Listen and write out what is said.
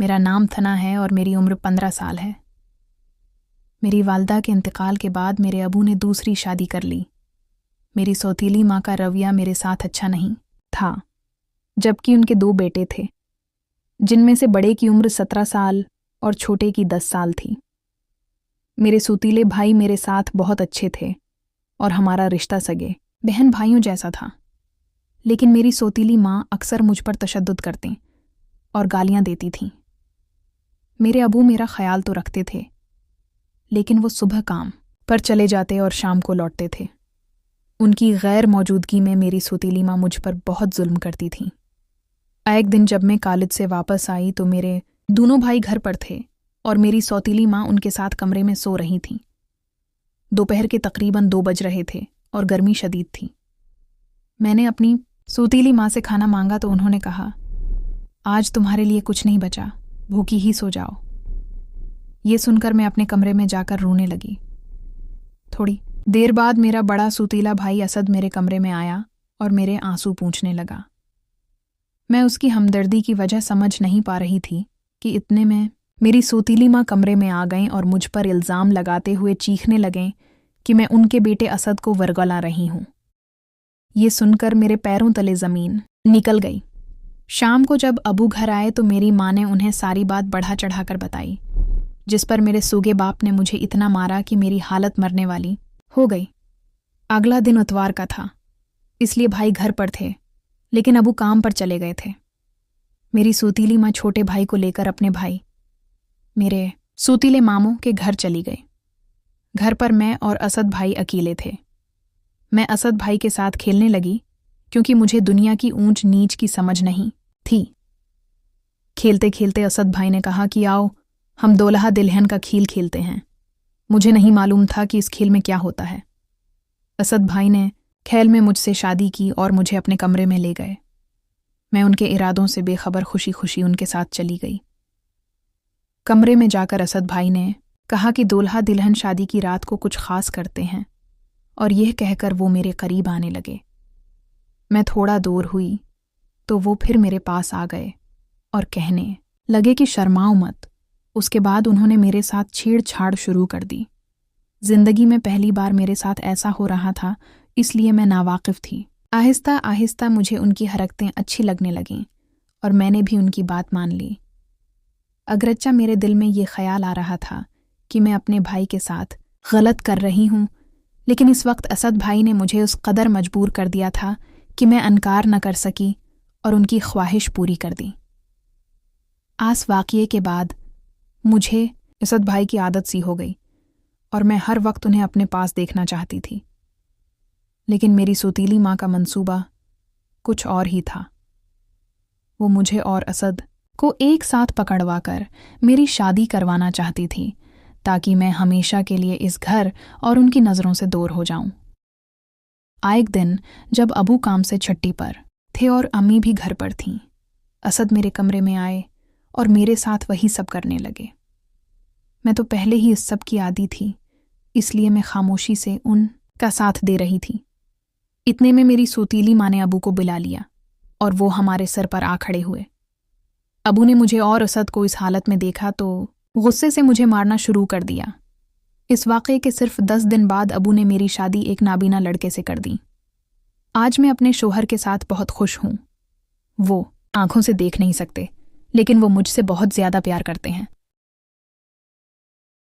मेरा नाम थना है और मेरी उम्र 15 साल है। मेरी वालदा के इंतकाल के बाद मेरे अबू ने दूसरी शादी कर ली। मेरी सौतीली माँ का रवैया मेरे साथ अच्छा नहीं था, जबकि उनके 2 बेटे थे, जिनमें से बड़े की उम्र 17 साल और छोटे की 10 साल थी। मेरे सौतीले भाई मेरे साथ बहुत अच्छे थे और हमारा रिश्ता सगे बहन भाइयों जैसा था। लेकिन मेरी सौतीली माँ अक्सर मुझ पर तशद्दुद करती और गालियां देती थीं। मेरे अबू मेरा ख्याल तो रखते थे, लेकिन वो सुबह काम पर चले जाते और शाम को लौटते थे। उनकी गैर मौजूदगी में मेरी सौतीली माँ मुझ पर बहुत जुल्म करती थी। एक दिन जब मैं कॉलेज से वापस आई तो मेरे दोनों भाई घर पर थे और मेरी सौतीली माँ उनके साथ कमरे में सो रही थीं। दोपहर के तकरीबन 2 बज रहे थे और गर्मी शदीद थी। मैंने अपनी सौतीली माँ से खाना मांगा तो उन्होंने कहा, आज तुम्हारे लिए कुछ नहीं बचा, भूखी ही सो जाओ। ये सुनकर मैं अपने कमरे में जाकर रोने लगी। थोड़ी देर बाद मेरा बड़ा सौतीला भाई असद मेरे कमरे में आया और मेरे आंसू पूंछने लगा। मैं उसकी हमदर्दी की वजह समझ नहीं पा रही थी कि इतने में मेरी सौतीली माँ कमरे में आ गईं और मुझ पर इल्ज़ाम लगाते हुए चीखने लगें कि मैं उनके बेटे असद को वरगला रही हूँ। ये सुनकर मेरे पैरों तले ज़मीन निकल गई। शाम को जब अबू घर आए तो मेरी माँ ने उन्हें सारी बात बढ़ा चढ़ाकर बताई, जिस पर मेरे सूगे बाप ने मुझे इतना मारा कि मेरी हालत मरने वाली हो गई। अगला दिन इतवार का था, इसलिए भाई घर पर थे, लेकिन अबू काम पर चले गए थे। मेरी सौतीली माँ छोटे भाई को लेकर अपने भाई मेरे सौतीले मामों के घर चली गई। घर पर मैं और असद भाई अकेले थे। मैं असद भाई के साथ खेलने लगी क्योंकि मुझे दुनिया की ऊंच नीच की समझ नहीं थी। खेलते खेलते असद भाई ने कहा कि आओ हम दोलहा दुल्हन का खेल खेलते हैं। मुझे नहीं मालूम था कि इस खेल में क्या होता है। असद भाई ने खेल में मुझसे शादी की और मुझे अपने कमरे में ले गए। मैं उनके इरादों से बेखबर खुशी खुशी उनके साथ चली गई। कमरे में जाकर असद भाई ने कहा कि दूल्हा दुल्हन शादी की रात को कुछ खास करते हैं, और यह कहकर वो मेरे करीब आने लगे। मैं थोड़ा दूर हुई तो वो फिर मेरे पास आ गए और कहने लगे कि शर्माओ मत। उसके बाद उन्होंने मेरे साथ छेड़छाड़ शुरू कर दी। जिंदगी में पहली बार मेरे साथ ऐसा हो रहा था, इसलिए मैं नावाकिफ थी। आहिस्ता आहिस्ता मुझे उनकी हरकतें अच्छी लगने लगीं और मैंने भी उनकी बात मान ली। अगरच्चा मेरे दिल में ये ख्याल आ रहा था कि मैं अपने भाई के साथ गलत कर रही हूँ, लेकिन इस वक्त असद भाई ने मुझे उस कदर मजबूर कर दिया था कि मैं इनकार न कर सकी और उनकी ख्वाहिश पूरी कर दी। आस वाक़ये के बाद मुझे असद भाई की आदत सी हो गई और मैं हर वक्त उन्हें अपने पास देखना चाहती थी। लेकिन मेरी सौतीली माँ का मंसूबा कुछ और ही था। वो मुझे और असद को एक साथ पकड़वाकर मेरी शादी करवाना चाहती थी, ताकि मैं हमेशा के लिए इस घर और उनकी नज़रों से दूर हो जाऊं। एक दिन जब अबू काम से छुट्टी पर थे और अम्मी भी घर पर थीं, असद मेरे कमरे में आए और मेरे साथ वही सब करने लगे। मैं तो पहले ही इस सब की आदी थी, इसलिए मैं खामोशी से उनका साथ दे रही थी। इतने में मेरी सौतीली माँ ने अबू को बुला लिया और वो हमारे सर पर आ खड़े हुए। अबू ने मुझे और असद को इस हालत में देखा तो गुस्से से मुझे मारना शुरू कर दिया। इस वाक़ये के सिर्फ 10 दिन बाद अबू ने मेरी शादी एक नाबीना लड़के से कर दी। आज मैं अपने शोहर के साथ बहुत खुश हूँ। वो आंखों से देख नहीं सकते, लेकिन वो मुझसे बहुत ज़्यादा प्यार करते हैं।